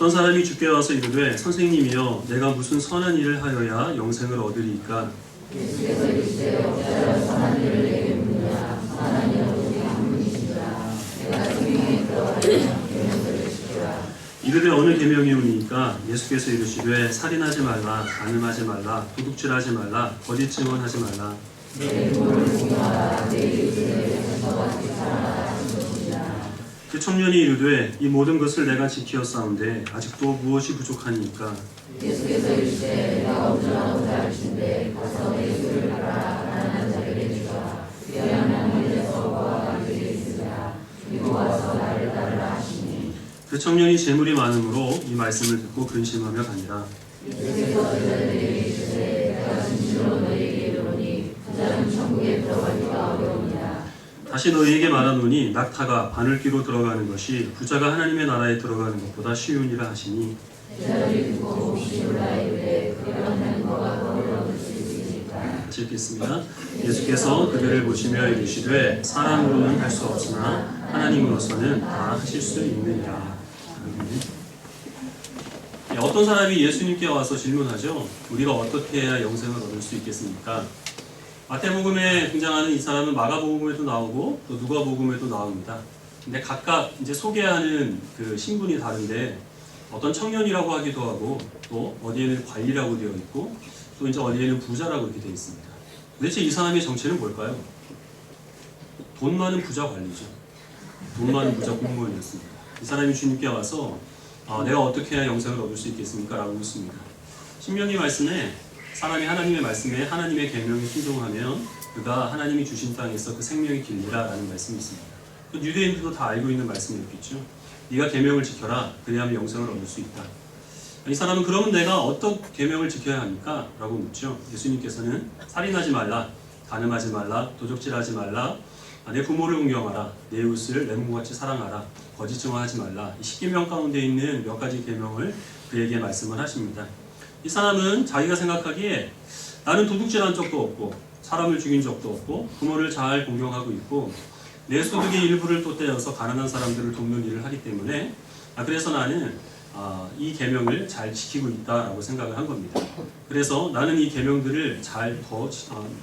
어떤 사람이 주께 와서 이르되 선생님이여 내가 무슨 선한 일을 하여야 영생을 얻으리이까. 예수께서 이르시되 어찌하여 선한 일을 내게 묻느냐. 선한 일은 오직 한 분이시니라. 내가 계명에 들어가려면 계명들을 지키라. 이르되 어느 계명이오니이까. 예수께서 이르시되 살인하지 말라, 간음하지 말라, 도둑질하지 말라, 거짓 증언하지 말라. 내 부모를 공경하라. 내 이웃을 자신과 같이 사랑하라 하신 것이니라. 그 청년이 이르되 이 모든 것을 내가 지키었사온데 아직도 무엇이 부족하니까. 예수께서 이르시되 내가 온전하고자 하시는데 가서 내 주를 팔아 가난한 자에게 주라. 그리하면 하늘에서 너와 함께 있으리라. 그리고 와서 나를 따르라 하시니. 그 청년이 재물이 많으므로 이 말씀을 듣고 근심하며 가니라. 예수께서 제자들에게 이르시되 내가 진실로 너희에게 이르노니 부자는 천국에 들어가기가 어려우니라. 다시 너희에게 말하노니 낙타가 바늘귀로 들어가는 것이 부자가 하나님의 나라에 들어가는 것보다 쉬우니라 하시니. 제자들이 듣고 몹시 놀라 이르되 그러면 너가 너를 얻을 수 있으리까. 같이 읽겠습니다. 예수께서 그들을 보시며 이르시되 사람으로는 할 수 없으나 하나님으로서는 다 하실 수 있느니라. 어떤 사람이 예수님께 와서 질문하죠. 우리가 어떻게 해야 영생을 얻을 수 있겠습니까? 마태복음에 등장하는 이 사람은 마가복음에도 나오고 또 누가복음에도 나옵니다. 근데 각각 이제 소개하는 그 신분이 다른데 어떤 청년이라고 하기도 하고 또 어디에는 관리라고 되어 있고 또 이제 어디에는 부자라고 이렇게 되어 있습니다. 도대체 이 사람의 정체는 뭘까요? 돈 많은 부자 관리죠. 돈 많은 부자 공무원이었습니다. 이 사람이 주님께 와서 내가 어떻게 해야 영생을 얻을 수 있겠습니까? 라고 묻습니다. 신명기 말씀에 사람이 하나님의 말씀에 하나님의 계명에 순종하면 그가 하나님이 주신 땅에서 그 생명이 길리라 라는 말씀이 있습니다. 유대인들도 다 알고 있는 말씀이었겠죠. 네가 계명을 지켜라. 그래야만 영생을 얻을 수 있다. 이 사람은 그러면 내가 어떤 계명을 지켜야 합니까? 라고 묻죠. 예수님께서는 살인하지 말라, 간음하지 말라, 도적질하지 말라, 내 부모를 공경하라, 내 이웃을 내 몸같이 사랑하라, 거짓 증언하지 말라. 이 10계명 가운데 있는 몇 가지 계명을 그에게 말씀을 하십니다. 이 사람은 자기가 생각하기에 나는 도둑질한 적도 없고 사람을 죽인 적도 없고 부모를 잘 공경하고 있고 내 소득의 일부를 또 떼어서 가난한 사람들을 돕는 일을 하기 때문에 그래서 나는 이 계명을 잘 지키고 있다라고 생각을 한 겁니다. 그래서 나는 이 계명들을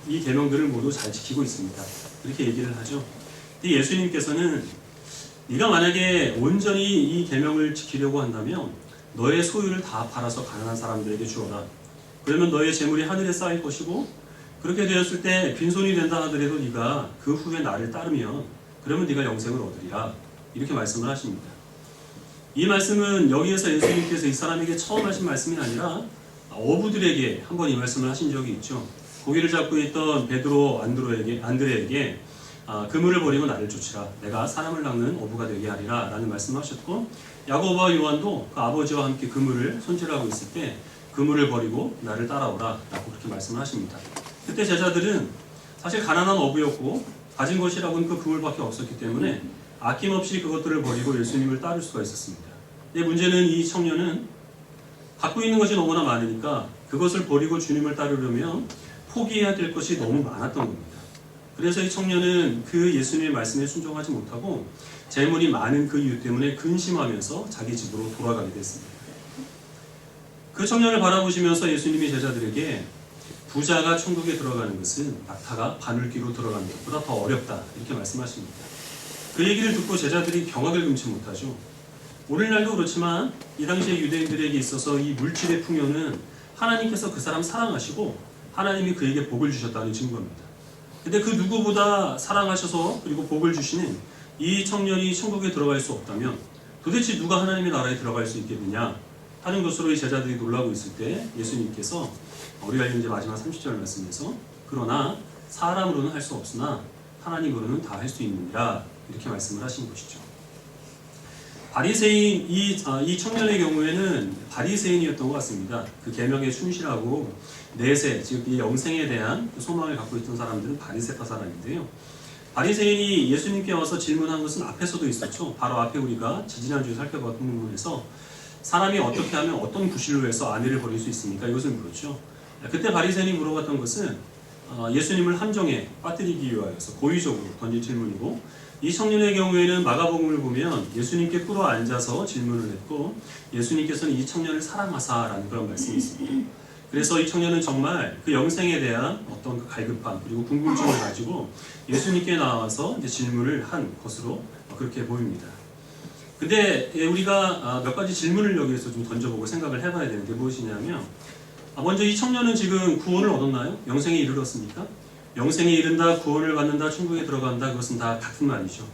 이 계명들을 모두 잘 지키고 있습니다. 이렇게 얘기를 하죠. 근데 예수님께서는 네가 만약에 온전히 이 계명을 지키려고 한다면 너의 소유를 다 팔아서 가난한 사람들에게 주어라. 그러면 너의 재물이 하늘에 쌓일 것이고 그렇게 되었을 때 빈손이 된다 하더라도 네가 그 후에 나를 따르면 그러면 네가 영생을 얻으리라. 이렇게 말씀을 하십니다. 이 말씀은 여기에서 예수님께서 이 사람에게 처음 하신 말씀이 아니라 어부들에게 한번 이 말씀을 하신 적이 있죠. 고기를 잡고 있던 베드로 안드레에게 그물을 버리고 나를 쫓으라. 내가 사람을 낚는 어부가 되게 하리라 라는 말씀을 하셨고 야고보와 요한도 그 아버지와 함께 그물을 손질하고 있을 때 그물을 버리고 나를 따라오라 라고 그렇게 말씀을 하십니다. 그때 제자들은 사실 가난한 어부였고 가진 것이라고는 그 그물밖에 없었기 때문에 아낌없이 그것들을 버리고 예수님을 따를 수가 있었습니다. 근데 문제는 이 청년은 갖고 있는 것이 너무나 많으니까 그것을 버리고 주님을 따르려면 포기해야 될 것이 너무 많았던 겁니다. 그래서 이 청년은 그 예수님의 말씀에 순종하지 못하고 재물이 많은 그 이유 때문에 근심하면서 자기 집으로 돌아가게 됐습니다. 그 청년을 바라보시면서 예수님이 제자들에게 부자가 천국에 들어가는 것은 낙타가 바늘귀로 들어가는 것보다 더 어렵다 이렇게 말씀하십니다. 그 얘기를 듣고 제자들이 경악을 금치 못하죠. 오늘날도 그렇지만 이 당시에 유대인들에게 있어서 이 물질의 풍요는 하나님께서 그 사람 사랑하시고 하나님이 그에게 복을 주셨다는 증거입니다. 근데 그 누구보다 사랑하셔서 그리고 복을 주시는 이 청년이 천국에 들어갈 수 없다면 도대체 누가 하나님의 나라에 들어갈 수 있겠느냐 하는 것으로 이 제자들이 놀라고 있을 때 예수님께서 우리가 이제 마지막 30절 말씀에서 그러나 사람으로는 할 수 없으나 하나님으로는 다 할 수 있느니라 이렇게 말씀을 하신 것이죠. 바리새인 이 청년의 경우에는 바리새인이었던 것 같습니다. 그 계명에 충실하고 내세 즉 이 영생에 대한 소망을 갖고 있던 사람들은 바리새파 사람인데요. 바리새인이 예수님께 와서 질문한 것은 앞에서도 있었죠. 바로 앞에 우리가 지지난주에 살펴봤던 부분에서 사람이 어떻게 하면 어떤 구실로 해서 아내를 버릴 수 있습니까? 이것을 물었죠. 그때 바리새인이 물어봤던 것은 예수님을 함정에 빠뜨리기 위하여서 고의적으로 던진 질문이고 이 청년의 경우에는 마가복음을 보면 예수님께 꿇어 앉아서 질문을 했고 예수님께서는 이 청년을 사랑하사라는 그런 말씀이 있습니다. 그래서 이 청년은 정말 그 영생에 대한 어떤 그 갈급함 그리고 궁금증을 가지고 예수님께 나와서 이제 질문을 한 것으로 그렇게 보입니다. 근데 우리가 몇 가지 질문을 여기에서 좀 던져보고 생각을 해봐야 되는데 무엇이냐면 먼저 이 청년은 지금 구원을 얻었나요? 영생에 이르렀습니까? 영생에 이른다, 구원을 받는다, 천국에 들어간다 그것은 다 같은 말이죠.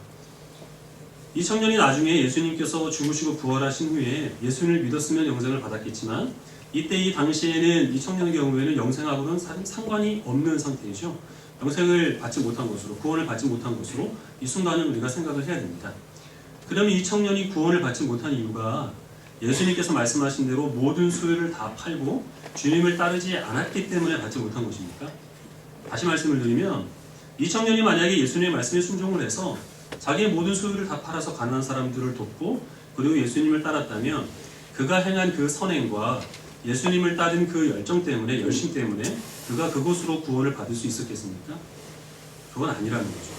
이 청년이 나중에 예수님께서 죽으시고 부활하신 후에 예수님을 믿었으면 영생을 받았겠지만 이때 이 당시에는 이 청년의 경우에는 영생하고는 상관이 없는 상태이죠. 영생을 받지 못한 것으로 구원을 받지 못한 것으로 이 순간을 우리가 생각을 해야 됩니다. 그러면 이 청년이 구원을 받지 못한 이유가 예수님께서 말씀하신 대로 모든 소유를 다 팔고 주님을 따르지 않았기 때문에 받지 못한 것입니까? 다시 말씀을 드리면 이 청년이 만약에 예수님의 말씀에 순종을 해서 자기의 모든 소유를 다 팔아서 가난한 사람들을 돕고 그리고 예수님을 따랐다면 그가 행한 그 선행과 예수님을 따른 그 열정 때문에 열심 때문에 그가 그곳으로 구원을 받을 수 있었겠습니까? 그건 아니라는 거죠.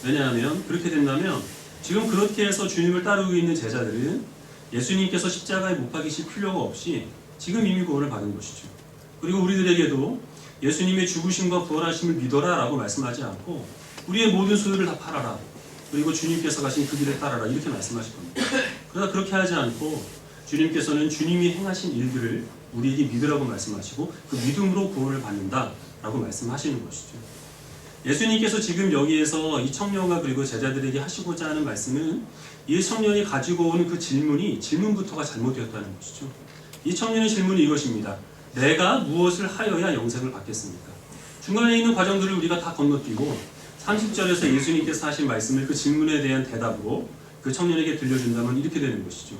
왜냐하면 그렇게 된다면 지금 그렇게 해서 주님을 따르고 있는 제자들은 예수님께서 십자가에 못 박이실 필요가 없이 지금 이미 구원을 받은 것이죠. 그리고 우리들에게도 예수님의 죽으심과 부활하심을 믿어라 라고 말씀하지 않고 우리의 모든 소유를 다 팔아라 그리고 주님께서 가신 그 길을 따라라 이렇게 말씀하실 겁니다. 그러나 그렇게 하지 않고 주님께서는 주님이 행하신 일들을 우리에게 믿으라고 말씀하시고 그 믿음으로 구원을 받는다 라고 말씀하시는 것이죠. 예수님께서 지금 여기에서 이 청년과 그리고 제자들에게 하시고자 하는 말씀은 이 청년이 가지고 오는 그 질문부터가 잘못되었다는 것이죠. 이 청년의 질문이 이것입니다. 내가 무엇을 하여야 영생을 받겠습니까? 중간에 있는 과정들을 우리가 다 건너뛰고 30절에서 예수님께서 하신 말씀을 그 질문에 대한 대답으로 그 청년에게 들려준다면 이렇게 되는 것이죠.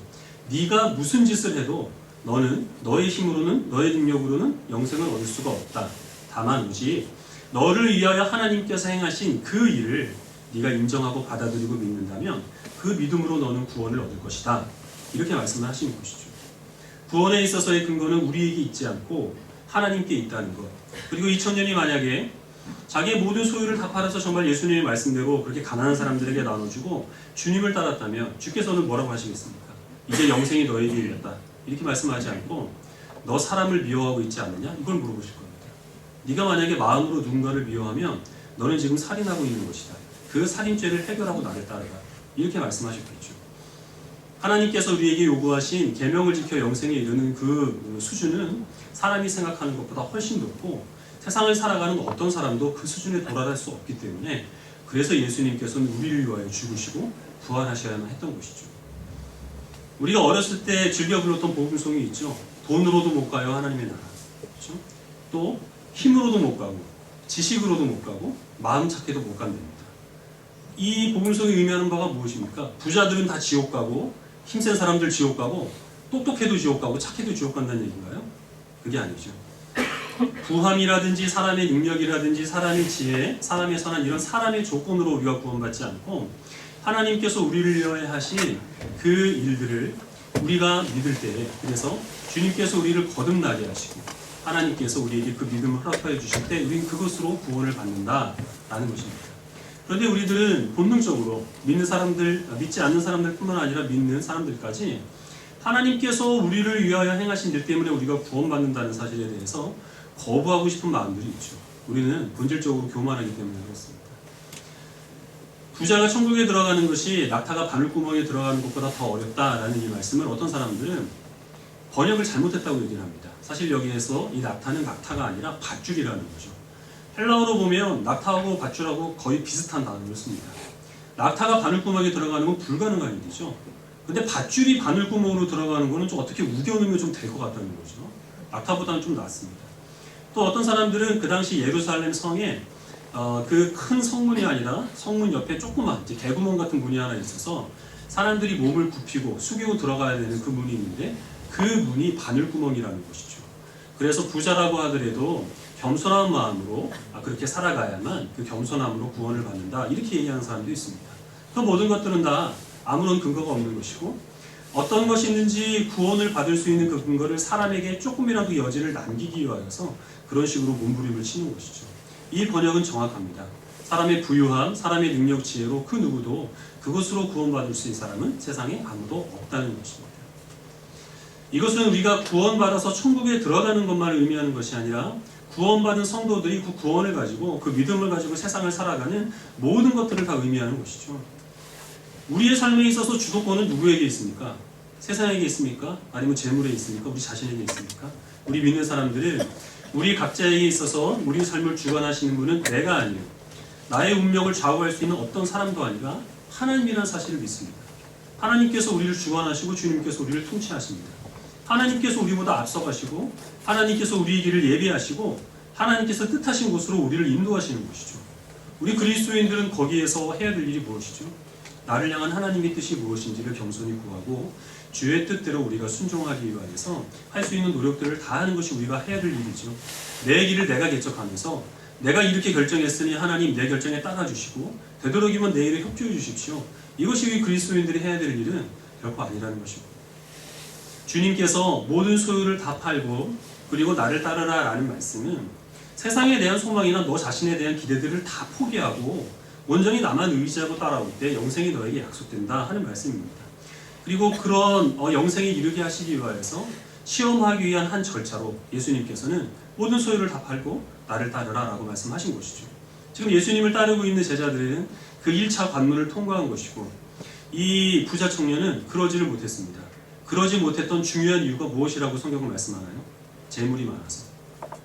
네가 무슨 짓을 해도 너는 너의 힘으로는 너의 능력으로는 영생을 얻을 수가 없다. 다만 오직 너를 위하여 하나님께서 행하신 그 일을 네가 인정하고 받아들이고 믿는다면 그 믿음으로 너는 구원을 얻을 것이다. 이렇게 말씀을 하시는 것이죠. 구원에 있어서의 근거는 우리에게 있지 않고 하나님께 있다는 것. 그리고 이 청년이 만약에 자기의 모든 소유를 다 팔아서 정말 예수님의 말씀대로 그렇게 가난한 사람들에게 나눠주고 주님을 따랐다면 주께서는 뭐라고 하시겠습니까? 이제 영생이 너에게 이르렀다. 이렇게 말씀하지 않고 너 사람을 미워하고 있지 않느냐? 이걸 물어보실 겁니다. 네가 만약에 마음으로 누군가를 미워하면 너는 지금 살인하고 있는 것이다. 그 살인죄를 해결하고 나를 따르라. 이렇게 말씀하셨겠죠. 하나님께서 우리에게 요구하신 계명을 지켜 영생에 이르는 그 수준은 사람이 생각하는 것보다 훨씬 높고 세상을 살아가는 어떤 사람도 그 수준에 도달할 수 없기 때문에 그래서 예수님께서는 우리를 위하여 죽으시고 부활하셔야만 했던 것이죠. 우리가 어렸을 때 즐겨 불렀던 복음송이 있죠. 돈으로도 못 가요 하나님의 나라. 그렇죠? 또 힘으로도 못 가고 지식으로도 못 가고 마음 착해도 못 간답니다. 이 복음송이 의미하는 바가 무엇입니까? 부자들은 다 지옥 가고 힘센 사람들 지옥 가고 똑똑해도 지옥 가고 착해도 지옥 간다는 얘기인가요? 그게 아니죠. 부함이라든지 사람의 능력이라든지 사람의 지혜, 사람의 선한 이런 사람의 조건으로 우리가 구원받지 않고 하나님께서 우리를 위하여 하신 그 일들을 우리가 믿을 때 그래서 주님께서 우리를 거듭나게 하시고 하나님께서 우리에게 그 믿음을 허락하여 주실 때 우리는 그것으로 구원을 받는다라는 것입니다. 그런데 우리들은 본능적으로 믿는 사람들, 믿지 않는 사람들뿐만 아니라 믿는 사람들까지 하나님께서 우리를 위하여 행하신 일 때문에 우리가 구원받는다는 사실에 대해서 거부하고 싶은 마음들이 있죠. 우리는 본질적으로 교만하기 때문에 그렇습니다. 부자가 천국에 들어가는 것이 낙타가 바늘구멍에 들어가는 것보다 더 어렵다라는 이 말씀을 어떤 사람들은 번역을 잘못했다고 얘기를 합니다. 사실 여기에서 이 낙타는 낙타가 아니라 밧줄이라는 거죠. 헬라어로 보면 낙타하고 밧줄하고 거의 비슷한 단어를 씁니다. 낙타가 바늘구멍에 들어가는 건 불가능한 일이죠. 근데 밧줄이 바늘구멍으로 들어가는 거는 좀 어떻게 우겨넣으면 좀 될 것 같다는 거죠. 낙타보다는 좀 낫습니다. 또 어떤 사람들은 그 당시 예루살렘 성에 그 큰 성문이 아니라 성문 옆에 조그만 이제 개구멍 같은 문이 하나 있어서 사람들이 몸을 굽히고 숙이고 들어가야 되는 그 문이 있는데 그 문이 바늘구멍이라는 것이죠. 그래서 부자라고 하더라도 겸손한 마음으로 그렇게 살아가야만 그 겸손함으로 구원을 받는다 이렇게 얘기하는 사람도 있습니다. 그 모든 것들은 다 아무런 근거가 없는 것이고 어떤 것이 있는지 구원을 받을 수 있는 그 근거를 사람에게 조금이라도 여지를 남기기 위하여서 그런 식으로 몸부림을 치는 것이죠. 이 번역은 정확합니다. 사람의 부유함, 사람의 능력, 지혜로 그 누구도 그것으로 구원받을 수 있는 사람은 세상에 아무도 없다는 것입니다. 이것은 우리가 구원받아서 천국에 들어가는 것만 의미하는 것이 아니라 구원받은 성도들이 그 구원을 가지고 그 믿음을 가지고 세상을 살아가는 모든 것들을 다 의미하는 것이죠. 우리의 삶에 있어서 주도권은 누구에게 있습니까? 세상에게 있습니까? 아니면 재물에 있습니까? 우리 자신에게 있습니까? 우리 믿는 사람들은 우리 각자에게 있어서 우리 삶을 주관하시는 분은 내가 아니에요. 나의 운명을 좌우할 수 있는 어떤 사람도 아니라 하나님이라는 사실을 믿습니다. 하나님께서 우리를 주관하시고 주님께서 우리를 통치하십니다. 하나님께서 우리보다 앞서가시고 하나님께서 우리의 길을 예비하시고 하나님께서 뜻하신 곳으로 우리를 인도하시는 것이죠. 우리 그리스도인들은 거기에서 해야 될 일이 무엇이죠? 나를 향한 하나님의 뜻이 무엇인지를 겸손히 구하고 주의 뜻대로 우리가 순종하기 위해서 할 수 있는 노력들을 다하는 것이 우리가 해야 될 일이죠. 내 길을 내가 개척하면서 내가 이렇게 결정했으니 하나님 내 결정에 따라주시고 되도록이면 내 일에 협조해 주십시오. 이것이 우리 그리스도인들이 해야 될 일은 결코 아니라는 것이고, 주님께서 모든 소유를 다 팔고 그리고 나를 따르라 라는 말씀은 세상에 대한 소망이나 너 자신에 대한 기대들을 다 포기하고 온전히 나만 의지하고 따라올 때 영생이 너에게 약속된다 하는 말씀입니다. 그리고 그런 영생에 이르게 하시기 위해서 시험하기 위한 한 절차로 예수님께서는 모든 소유를 다 팔고 나를 따르라 라고 말씀하신 것이죠. 지금 예수님을 따르고 있는 제자들은 그 1차 관문을 통과한 것이고, 이 부자 청년은 그러지를 못했습니다. 그러지 못했던 중요한 이유가 무엇이라고 성경은 말씀하나요? 재물이 많아서.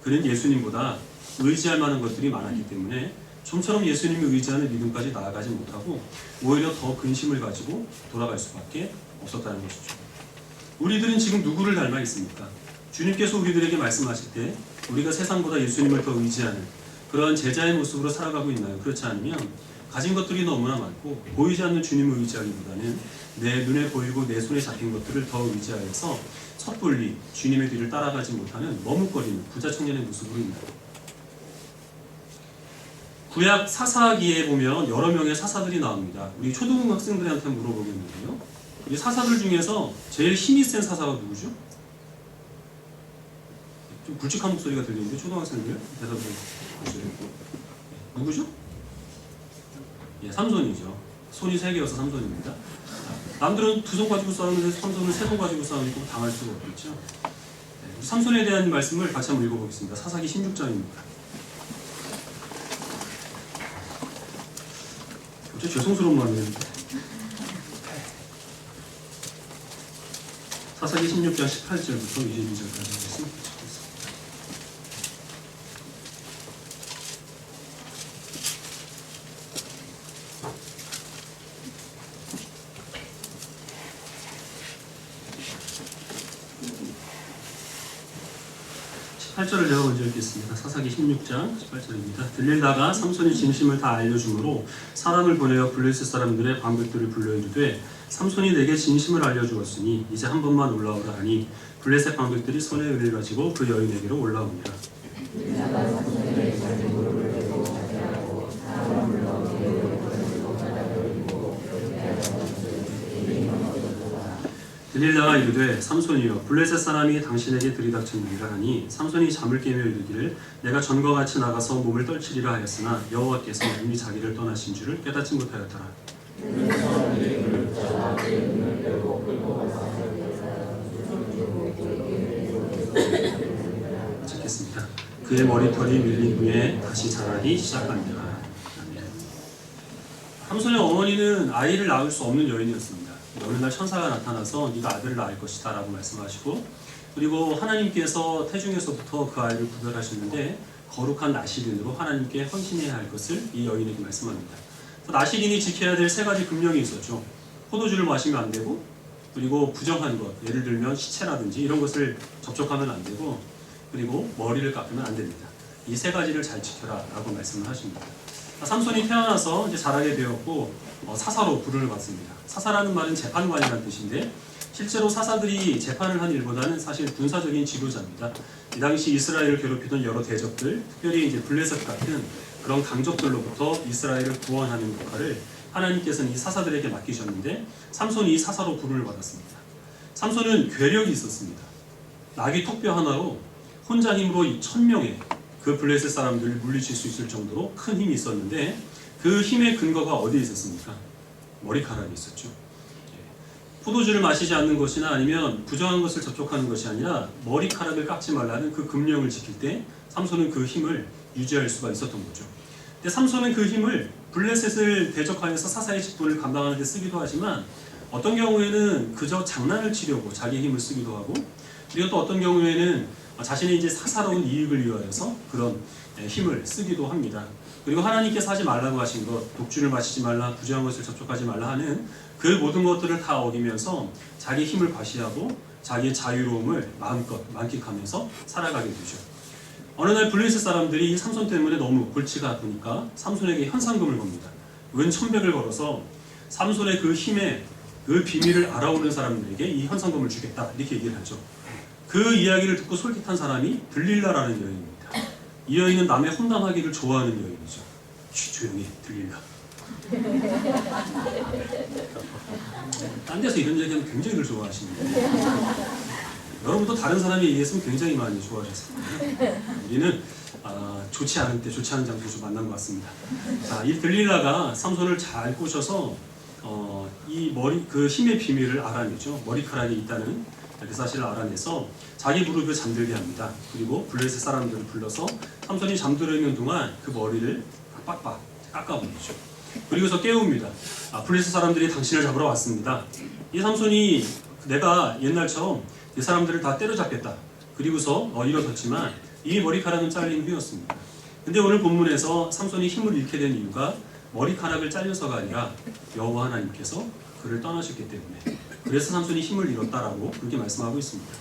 그는 예수님보다 의지할 만한 것들이 많았기 때문에 좀처럼 예수님을 의지하는 믿음까지 나아가지 못하고 오히려 더 근심을 가지고 돌아갈 수밖에 없었다는 것이죠. 우리들은 지금 누구를 닮아 있습니까? 주님께서 우리들에게 말씀하실 때 우리가 세상보다 예수님을 더 의지하는 그러한 제자의 모습으로 살아가고 있나요? 그렇지 않으면 가진 것들이 너무나 많고 보이지 않는 주님을 의지하기보다는 내 눈에 보이고 내 손에 잡힌 것들을 더 의지하여서 섣불리 주님의 뒤를 따라가지 못하는 머뭇거리는 부자 청년의 모습으로 있나요? 구약 사사기에 보면 여러 명의 사사들이 나옵니다. 우리 초등 학생들한테 물어보겠는데요. 이 사사들 중에서 제일 힘이 센 사사가 누구죠? 좀 굵직한 목소리가 들리는데 초등학생들 대답을 해주세요. 누구죠? 예, 삼손이죠. 손이 3개여서 삼손입니다. 남들은 2손 가지고 싸우는데 삼손은 3손 가지고 싸우니까 당할 수가 없겠죠. 네, 삼손에 대한 말씀을 같이 한번 읽어보겠습니다. 사사기 16장입니다. 저 죄송스러운 마음이에요. 사사기 16장 18절부터 22절까지 말씀. 18절을 제가 먼저 읽겠습니다. 사사기 16장 18절입니다. 들릴다가 삼손이 진심을 다 알려주므로 사람을 보내어 블레셋 사람들의 방백들을 불러 이르되 삼손이 내게 진심을 알려주었으니 이제 한 번만 올라오라 하니 블레셋 방백들이 손에 은을 가지고 그 여인에게로 올라오니라. 들릴라가 이르되 삼손이여 블레셋 사람이 당신에게 들이닥쳤느니라 하니 삼손이 잠을 깨며 이르기를 내가 전과 같이 나가서 몸을 떨치리라 하였으나 여호와께서 이미 자기를 떠나신 줄을 깨닫지 못하였더라. 읽겠습니다. 그의 머리털이 밀린 후에 다시 자라기 시작한다. 삼손의 어머니는 아이를 낳을 수 없는 여인이었습니다. 어느 날 천사가 나타나서 네가 아들을 낳을 것이다 라고 말씀하시고, 그리고 하나님께서 태중에서부터 그 아이를 구별하셨는데 거룩한 나시린으로 하나님께 헌신해야 할 것을 이 여인에게 말씀합니다. 나시린이 지켜야 될 3가지 금령이 있었죠. 포도주를 마시면 안 되고, 그리고 부정한 것, 예를 들면 시체라든지 이런 것을 접촉하면 안 되고, 그리고 머리를 깎으면 안 됩니다. 이 3가지를 잘 지켜라 라고 말씀을 하십니다. 삼손이 태어나서 이제 자라게 되었고 사사로 부름을 받습니다. 사사라는 말은 재판관이라는 뜻인데 실제로 사사들이 재판을 한 일보다는 사실 군사적인 지도자입니다. 이 당시 이스라엘을 괴롭히던 여러 대적들, 특별히 이제 블레셋 같은 그런 강적들로부터 이스라엘을 구원하는 역할을 하나님께서는 이 사사들에게 맡기셨는데 삼손이 이 사사로 부름을 받았습니다. 삼손은 괴력이 있었습니다. 나귀 턱뼈 하나로 혼자 힘으로 1000명의 그 블레셋 사람들을 물리칠 수 있을 정도로 큰 힘이 있었는데 그 힘의 근거가 어디에 있었습니까? 머리카락에 있었죠. 포도주를 마시지 않는 것이나 아니면 부정한 것을 접촉하는 것이 아니라 머리카락을 깎지 말라는 그 금령을 지킬 때 삼손은 그 힘을 유지할 수가 있었던 거죠. 근데 삼손은 그 힘을 블레셋을 대적하여서 사사의 직분을 감당하는 데 쓰기도 하지만 어떤 경우에는 그저 장난을 치려고 자기 힘을 쓰기도 하고, 그리고 또 어떤 경우에는 자신의 이제 사사로운 이익을 위하여서 그런 힘을 쓰기도 합니다. 그리고 하나님께서 하지 말라고 하신 것, 독주를 마시지 말라, 부정한 것을 접촉하지 말라 하는 그 모든 것들을 다 어기면서 자기 힘을 과시하고 자기의 자유로움을 마음껏 만끽하면서 살아가게 되죠. 어느 날 블레셋 사람들이 이 삼손 때문에 너무 골치가 아프니까 삼손에게 현상금을 겁니다. 은 1,100을 걸어서 삼손의 그 힘의 그 비밀을 알아오는 사람들에게 이 현상금을 주겠다, 이렇게 얘기를 하죠. 그 이야기를 듣고 솔깃한 사람이 들릴라라는 여인입니다. 이 여인은 남의 험담하기를 좋아하는 여인이죠. 조용히 해, 들릴라. 딴 데서 이런 얘기하면 굉장히 좋아하십니다. 여러분도 다른 사람이 얘기했으면 굉장히 많이 좋아하셨을 거예요. 우리는 좋지 않은 때, 좋지 않은 장소에서 만난 것 같습니다. 자, 이 들릴라가 삼손을 잘 꼬셔서 이 그 힘의 비밀을 알아내죠. 머리카락이 있다는 그 사실을 알아내서 자기 무릎에 잠들게 합니다. 그리고 블레셋 사람들을 불러서 삼손이 잠들어 있는 동안 그 머리를 빡빡 깎아버리죠. 그리고서 깨웁니다. 블레셋 사람들이 당신을 잡으러 왔습니다. 이 삼손이 내가 옛날처럼 이 사람들을 다 때려잡겠다, 그리고서 일어섰지만 이 머리카락은 잘린 후였습니다. 근데 오늘 본문에서 삼손이 힘을 잃게 된 이유가 머리카락을 잘려서가 아니라 여호와 하나님께서 그를 떠나셨기 때문에, 그래서 삼손이 힘을 잃었다라고 그렇게 말씀하고 있습니다.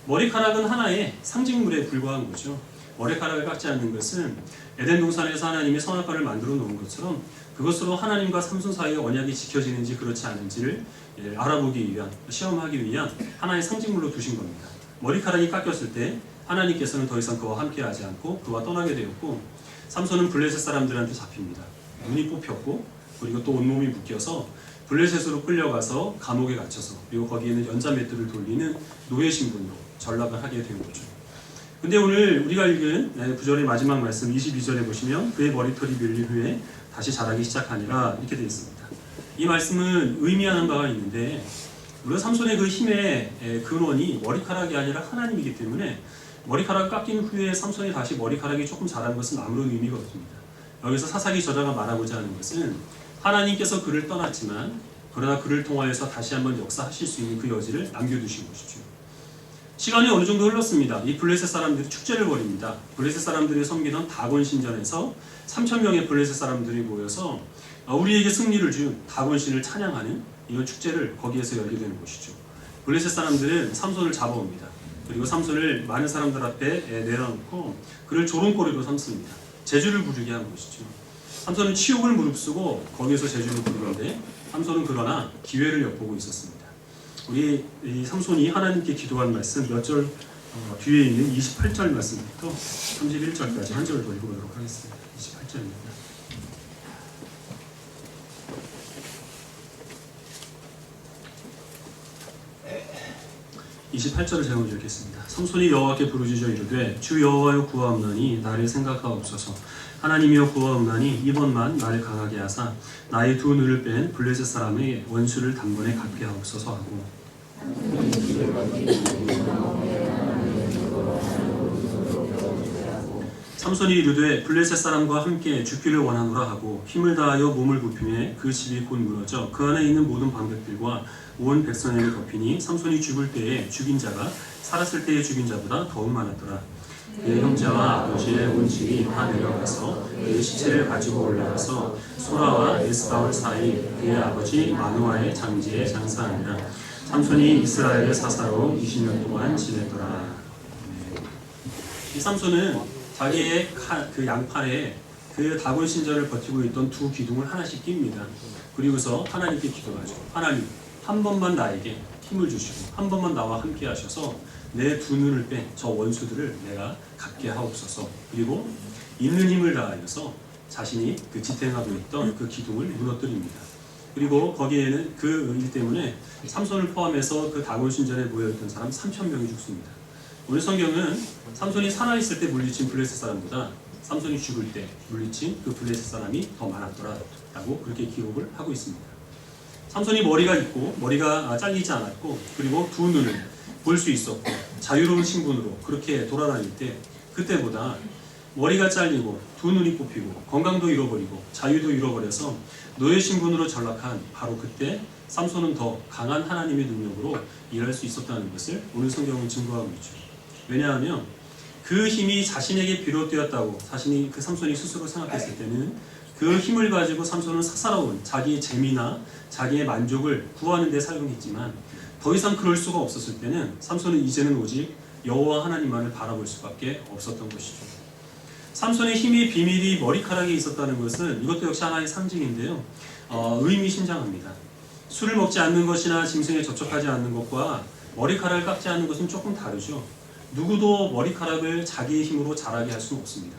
머리카락은 하나의 상징물에 불과한 거죠. 머리카락을 깎지 않는 것은 에덴 동산에서 하나님이 선악과를 만들어 놓은 것처럼 그것으로 하나님과 삼손 사이의 언약이 지켜지는지 그렇지 않은지를 알아보기 위한, 시험하기 위한 하나의 상징물로 두신 겁니다. 머리카락이 깎였을 때 하나님께서는 더 이상 그와 함께하지 않고 그와 떠나게 되었고, 삼손은 블레셋 사람들한테 잡힙니다. 눈이 뽑혔고, 그리고 또 온몸이 묶여서 블레셋으로 끌려가서 감옥에 갇혀서, 그리고 거기에는 연자맷돌을 돌리는 노예 신분으로 전락을 하게 된 거죠. 근데 오늘 우리가 읽은 구절의 마지막 말씀 22절에 보시면 그의 머리털이 밀린 후에 다시 자라기 시작하니라, 이렇게 되어 있습니다. 이 말씀은 의미하는 바가 있는데, 우리가 삼손의 그 힘의 근원이 머리카락이 아니라 하나님이기 때문에 머리카락 깎인 후에 삼손이 다시 머리카락이 조금 자란 것은 아무런 의미가 없습니다. 여기서 사사기 저자가 말하고자 하는 것은 하나님께서 그를 떠났지만 그러나 그를 통하여서 다시 한번 역사하실 수 있는 그 여지를 남겨두신 것이죠. 시간이 어느 정도 흘렀습니다. 이 블레셋 사람들이 축제를 벌입니다. 블레셋 사람들이 섬기던 다곤 신전에서 3,000명의 블레셋 사람들이 모여서 우리에게 승리를 준 다곤 신을 찬양하는 이런 축제를 거기에서 열게 되는 것이죠. 블레셋 사람들은 삼손을 잡아옵니다. 그리고 삼손을 많은 사람들 앞에 내려놓고 그를 조롱거리로 삼습니다. 제주를 부르게 한 것이죠. 삼손은 치욕을 무릅쓰고 거기에서 제주를 부르는데, 삼손은 그러나 기회를 엿보고 있었습니다. 우리 이 삼손이 하나님께 기도한 말씀 몇 절 뒤에 있는 28절 말씀부터 31절까지 한 절 더 읽어보도록 하겠습니다. 28절입니다. (28절을) 제가 먼저 읽겠습니다. 삼손이 여호와께 부르짖어 이르되 주 여호와여 구하옵나니 나를 생각하옵소서. 하나님이여 구하옵나니 이번만 나를 강하게 하사 나의 두 눈을 뺀 블레셋 사람의 원수를 단번에 갚게 하옵소서 하고, 삼손이 이르되 블레셋 사람과 함께 죽기를 원하노라 하고 힘을 다하여 몸을 굽히매 그 집이 곧 무너져 그 안에 있는 모든 방백들과 온 백성에게 덮이니 삼손이 죽을 때에 죽인 자가 살았을 때의 죽인 자보다 더욱 많았더라. 그의 형제와 아버지의 온 집이 다 내려가서 그의 시체를 가지고 올라가서 소라와 에스바울 사이 그의 아버지 마누아의 장지에 장사하니라. 삼손이 이스라엘의 사사로 20년 동안 지내더라. 이 삼손은 자기의 그 양팔에 그 다곤 신전을 버티고 있던 두 기둥을 하나씩 낍니다. 그리고서 하나님께 기도하죠. 하나님, 한 번만 나에게 힘을 주시고 한 번만 나와 함께 하셔서 내 두 눈을 뺀 저 원수들을 내가 갚게 하옵소서. 그리고 있는 힘을 다하여서 자신이 그 지탱하고 있던 그 기둥을 무너뜨립니다. 그리고 거기에는 그 일 때문에 삼손을 포함해서 그 다곤 신전에 모여있던 사람 3,000명이 죽습니다. 오늘 성경은 삼손이 살아있을 때 물리친 블레셋 사람보다 삼손이 죽을 때 물리친 그 블레셋 사람이 더 많았더라 라고 그렇게 기록을 하고 있습니다. 삼손이 머리가 있고 머리가 잘리지 않았고 그리고 두 눈을 볼 수 있었고 자유로운 신분으로 그렇게 돌아다닐 때 그때보다 머리가 잘리고 두 눈이 뽑히고 건강도 잃어버리고 자유도 잃어버려서 노예 신분으로 전락한 바로 그때 삼손은 더 강한 하나님의 능력으로 일할 수 있었다는 것을 오늘 성경은 증거하고 있죠. 왜냐하면 그 힘이 자신에게 비롯되었다고 자신이 그 삼손이 스스로 생각했을 때는 그 힘을 가지고 삼손은 사사로운 자기의 재미나 자기의 만족을 구하는 데 사용했지만 더 이상 그럴 수가 없었을 때는 삼손은 이제는 오직 여호와 하나님만을 바라볼 수밖에 없었던 것이죠. 삼손의 힘의 비밀이 머리카락에 있었다는 것은 이것도 역시 하나의 상징인데요. 의미심장합니다. 술을 먹지 않는 것이나 짐승에 접촉하지 않는 것과 머리카락을 깎지 않는 것은 조금 다르죠. 누구도 머리카락을 자기의 힘으로 자라게 할 수는 없습니다.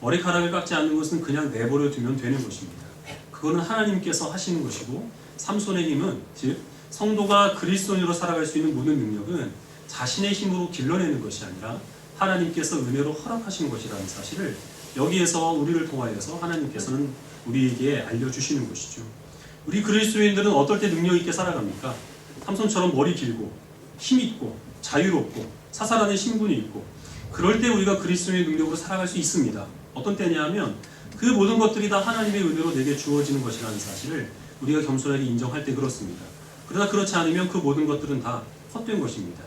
머리카락을 깎지 않는 것은 그냥 내버려 두면 되는 것입니다. 그거는 하나님께서 하시는 것이고 삼손의 힘은 즉 성도가 그리스도인으로 살아갈 수 있는 모든 능력은 자신의 힘으로 길러내는 것이 아니라 하나님께서 은혜로 허락하신 것이라는 사실을 여기에서 우리를 통하여서 하나님께서는 우리에게 알려주시는 것이죠. 우리 그리스도인들은 어떨 때 능력 있게 살아갑니까? 삼손처럼 머리 길고 힘있고 자유롭고 사살하는 신분이 있고 그럴 때 우리가 그리스도의 능력으로 살아갈 수 있습니다. 어떤 때냐면 그 모든 것들이 다 하나님의 은혜로 내게 주어지는 것이라는 사실을 우리가 겸손하게 인정할 때 그렇습니다. 그러나 그렇지 않으면 그 모든 것들은 다 헛된 것입니다.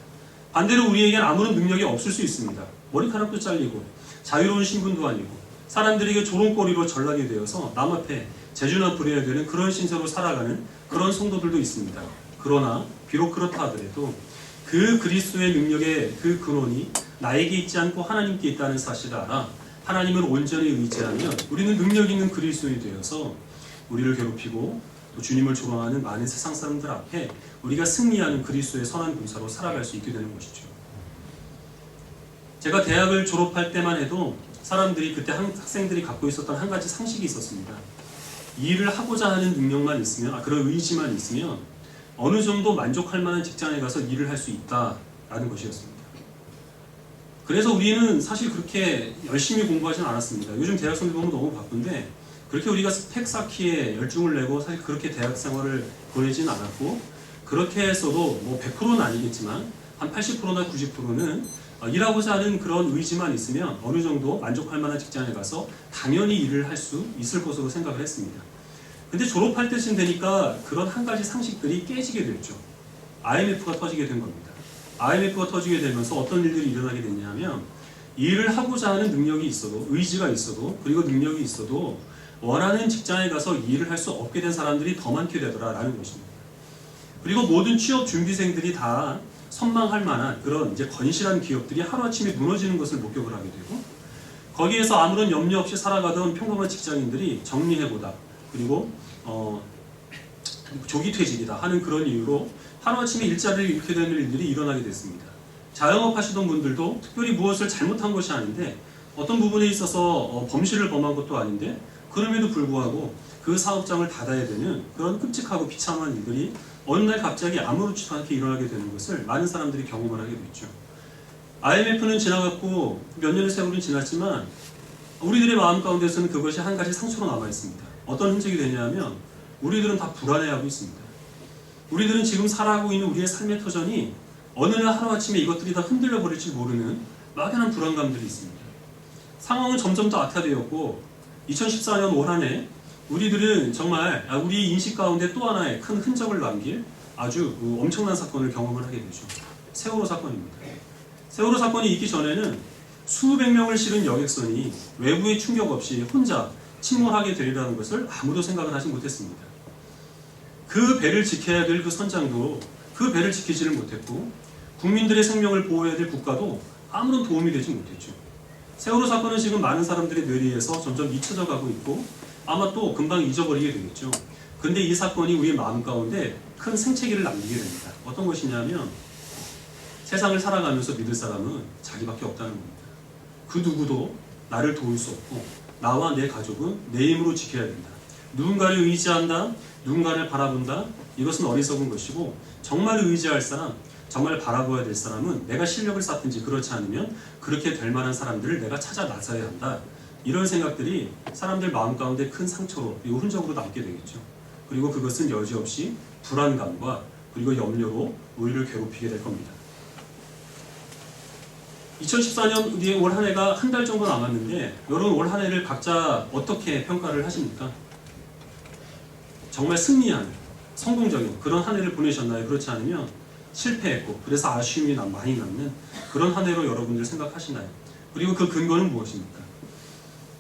반대로 우리에겐 아무런 능력이 없을 수 있습니다. 머리카락도 잘리고 자유로운 신분도 아니고 사람들에게 조롱거리로 전락이 되어서 남 앞에 재주나 부려야 되는 그런 신세로 살아가는 그런 성도들도 있습니다. 그러나 비록 그렇다 하더라도 그 그리스도의 능력의 그 근원이 나에게 있지 않고 하나님께 있다는 사실을 알아 하나님을 온전히 의지하면 우리는 능력 있는 그리스도인이 되어서 우리를 괴롭히고 또 주님을 조롱하는 많은 세상 사람들 앞에 우리가 승리하는 그리스도의 선한 군사로 살아갈 수 있게 되는 것이죠. 제가 대학을 졸업할 때만 해도 사람들이 그때 학생들이 갖고 있었던 한 가지 상식이 있었습니다. 일을 하고자 하는 능력만 있으면 그런 의지만 있으면 어느 정도 만족할 만한 직장에 가서 일을 할 수 있다라는 것이었습니다. 그래서 우리는 사실 그렇게 열심히 공부하지는 않았습니다. 요즘 대학생들 보면 너무 바쁜데 그렇게 우리가 스펙 쌓기에 열중을 내고 사실 그렇게 대학 생활을 보내지는 않았고 그렇게 해서도 뭐 100%는 아니겠지만 한 80%나 90%는 일하고자 하는 그런 의지만 있으면 어느 정도 만족할 만한 직장에 가서 당연히 일을 할 수 있을 것으로 생각을 했습니다. 근데 졸업할 때쯤 되니까 그런 한 가지 상식들이 깨지게 됐죠. IMF가 터지게 된 겁니다. IMF가 터지게 되면서 어떤 일들이 일어나게 됐냐면 일을 하고자 하는 능력이 있어도 의지가 있어도 그리고 능력이 있어도 원하는 직장에 가서 일을 할 수 없게 된 사람들이 더 많게 되더라라는 것입니다. 그리고 모든 취업 준비생들이 다 선망할 만한 그런 이제 건실한 기업들이 하루아침에 무너지는 것을 목격을 하게 되고 거기에서 아무런 염려 없이 살아가던 평범한 직장인들이 정리해보다 그리고 조기 퇴직이다 하는 그런 이유로 하루아침에 일자리를 잃게 되는 일들이 일어나게 됐습니다. 자영업 하시던 분들도 특별히 무엇을 잘못한 것이 아닌데 어떤 부분에 있어서 범실을 범한 것도 아닌데 그럼에도 불구하고 그 사업장을 닫아야 되는 그런 끔찍하고 비참한 일들이 어느 날 갑자기 아무렇지도 않게 일어나게 되는 것을 많은 사람들이 경험을 하게 됐죠. IMF는 지나갔고 몇 년의 세월은 지났지만 우리들의 마음 가운데서는 그것이 한 가지 상처로 남아 있습니다. 어떤 흔적이 되냐면 우리들은 다 불안해하고 있습니다. 우리들은 지금 살아가고 있는 우리의 삶의 터전이 어느 날 하루아침에 이것들이 다 흔들려 버릴지 모르는 막연한 불안감들이 있습니다. 상황은 점점 더 악화되었고 2014년 올 한 해 우리들은 정말 우리 인식 가운데 또 하나의 큰 흔적을 남길 아주 엄청난 사건을 경험을 하게 되죠. 세월호 사건입니다. 세월호 사건이 있기 전에는 수백 명을 실은 여객선이 외부의 충격 없이 혼자 침몰하게 되리라는 것을 아무도 생각을 하지 못했습니다. 그 배를 지켜야 될 그 선장도 그 배를 지키지를 못했고 국민들의 생명을 보호해야 될 국가도 아무런 도움이 되지 못했죠. 세월호 사건은 지금 많은 사람들의 뇌리에서 점점 잊혀져 가고 있고 아마 또 금방 잊어버리게 되겠죠. 근데 이 사건이 우리의 마음 가운데 큰 생채기를 남기게 됩니다. 어떤 것이냐면 세상을 살아가면서 믿을 사람은 자기밖에 없다는 겁니다. 그 누구도 나를 도울 수 없고 나와 내 가족은 내 힘으로 지켜야 된다. 누군가를 의지한다. 누군가를 바라본다. 이것은 어리석은 것이고 정말 의지할 사람, 정말 바라보아야 될 사람은 내가 실력을 쌓든지 그렇지 않으면 그렇게 될 만한 사람들을 내가 찾아 나서야 한다. 이런 생각들이 사람들 마음 가운데 큰 상처로 그리고 흔적으로 남게 되겠죠. 그리고 그것은 여지없이 불안감과 그리고 염려로 우리를 괴롭히게 될 겁니다. 2014년 우리의 올 한 해가 한 달 정도 남았는데 여러분 올 한 해를 각자 어떻게 평가를 하십니까? 정말 승리한 성공적인 그런 한 해를 보내셨나요? 그렇지 않으면 실패했고 그래서 아쉬움이 많이 남는 그런 한 해로 여러분들 생각하시나요? 그리고 그 근거는 무엇입니까?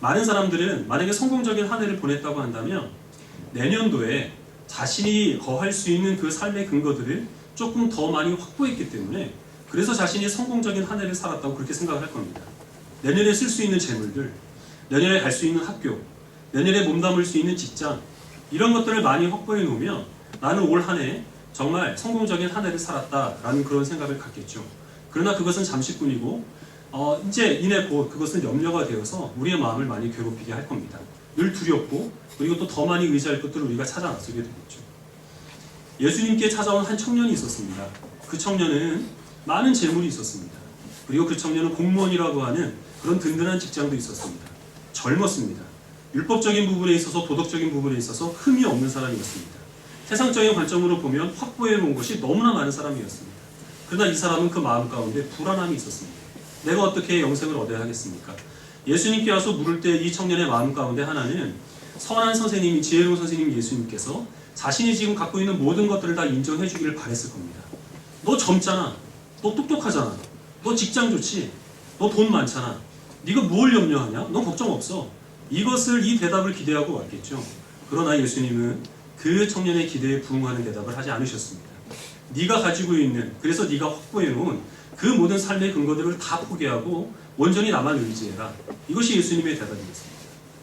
많은 사람들은 만약에 성공적인 한 해를 보냈다고 한다면 내년도에 자신이 거할 수 있는 그 삶의 근거들을 조금 더 많이 확보했기 때문에 그래서 자신이 성공적인 한 해를 살았다고 그렇게 생각을 할 겁니다. 내년에 쓸 수 있는 재물들, 내년에 갈 수 있는 학교, 내년에 몸담을 수 있는 직장 이런 것들을 많이 확보해 놓으면 나는 올 한 해 정말 성공적인 한 해를 살았다라는 그런 생각을 갖겠죠. 그러나 그것은 잠시뿐이고 이제 이내 곧 그것은 염려가 되어서 우리의 마음을 많이 괴롭히게 할 겁니다. 늘 두렵고 그리고 또 더 많이 의지할 것들을 우리가 찾아 나서게 되겠죠. 예수님께 찾아온 한 청년이 있었습니다. 그 청년은 많은 재물이 있었습니다. 그리고 그 청년은 공무원이라고 하는 그런 든든한 직장도 있었습니다. 젊었습니다. 율법적인 부분에 있어서 도덕적인 부분에 있어서 흠이 없는 사람이었습니다. 세상적인 관점으로 보면 확보해 놓은 것이 너무나 많은 사람이었습니다. 그러나 이 사람은 그 마음 가운데 불안함이 있었습니다. 내가 어떻게 영생을 얻어야 하겠습니까? 예수님께 와서 물을 때 이 청년의 마음 가운데 하나는 선한 선생님이 지혜로운 선생님 예수님께서 자신이 지금 갖고 있는 모든 것들을 다 인정해 주기를 바랬을 겁니다. 너 젊잖아. 너 똑똑하잖아. 너 직장 좋지. 너 돈 많잖아. 네가 뭘 염려하냐? 너 걱정 없어. 이 대답을 기대하고 왔겠죠. 그러나 예수님은 그 청년의 기대에 부응하는 대답을 하지 않으셨습니다. 네가 가지고 있는 그래서 네가 확보해 놓은 그 모든 삶의 근거들을 다 포기하고 온전히 나만 의지해라. 이것이 예수님의 대답이었습니다.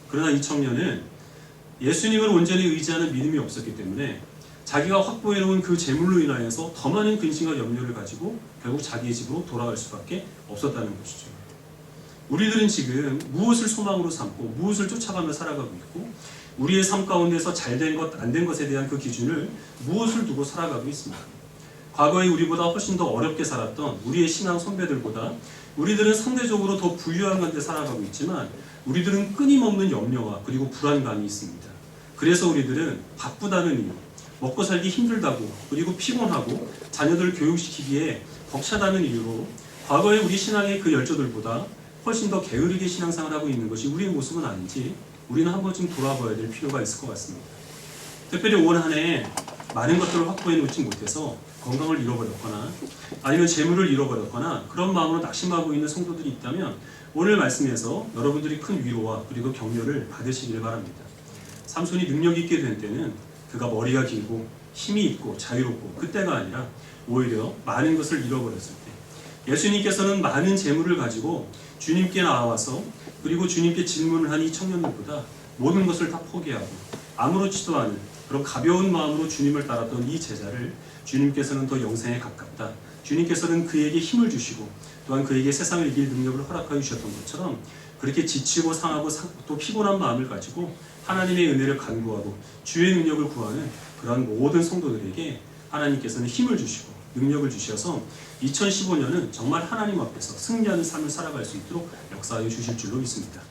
그러나 이 청년은 예수님을 온전히 의지하는 믿음이 없었기 때문에 자기가 확보해 놓은 그 재물로 인하여서 더 많은 근심과 염려를 가지고 결국 자기의 집으로 돌아갈 수밖에 없었다는 것이죠. 우리들은 지금 무엇을 소망으로 삼고 무엇을 쫓아가며 살아가고 있고 우리의 삶 가운데서 잘된 것, 안 된 것에 대한 그 기준을 무엇을 두고 살아가고 있습니까? 과거에 우리보다 훨씬 더 어렵게 살았던 우리의 신앙 선배들보다 우리들은 상대적으로 더 부유한 건데 살아가고 있지만 우리들은 끊임없는 염려와 그리고 불안감이 있습니다. 그래서 우리들은 바쁘다는 이유, 먹고 살기 힘들다고 그리고 피곤하고 자녀들을 교육시키기에 벅차다는 이유로 과거에 우리 신앙의 그 열조들보다 훨씬 더 게으르게 신앙생활을 하고 있는 것이 우리의 모습은 아닌지 우리는 한 번쯤 돌아봐야 될 필요가 있을 것 같습니다. 특별히 올 한 해 많은 것들을 확보해 놓지 못해서 건강을 잃어버렸거나 아니면 재물을 잃어버렸거나 그런 마음으로 낙심하고 있는 성도들이 있다면 오늘 말씀에서 여러분들이 큰 위로와 그리고 격려를 받으시기를 바랍니다. 삼손이 능력 있게 된 때는 그가 머리가 길고 힘이 있고 자유롭고 그때가 아니라 오히려 많은 것을 잃어버렸을 때 예수님께서는 많은 재물을 가지고 주님께 나와서 그리고 주님께 질문을 한 이 청년들보다 모든 것을 다 포기하고 아무렇지도 않은 그런 가벼운 마음으로 주님을 따랐던 이 제자를 주님께서는 더 영생에 가깝다. 주님께서는 그에게 힘을 주시고 또한 그에게 세상을 이길 능력을 허락하여 주셨던 것처럼 그렇게 지치고 상하고 또 피곤한 마음을 가지고 하나님의 은혜를 간구하고 주의 능력을 구하는 그런 모든 성도들에게 하나님께서는 힘을 주시고 능력을 주셔서 2015년은 정말 하나님 앞에서 승리하는 삶을 살아갈 수 있도록 역사하여 주실 줄로 믿습니다.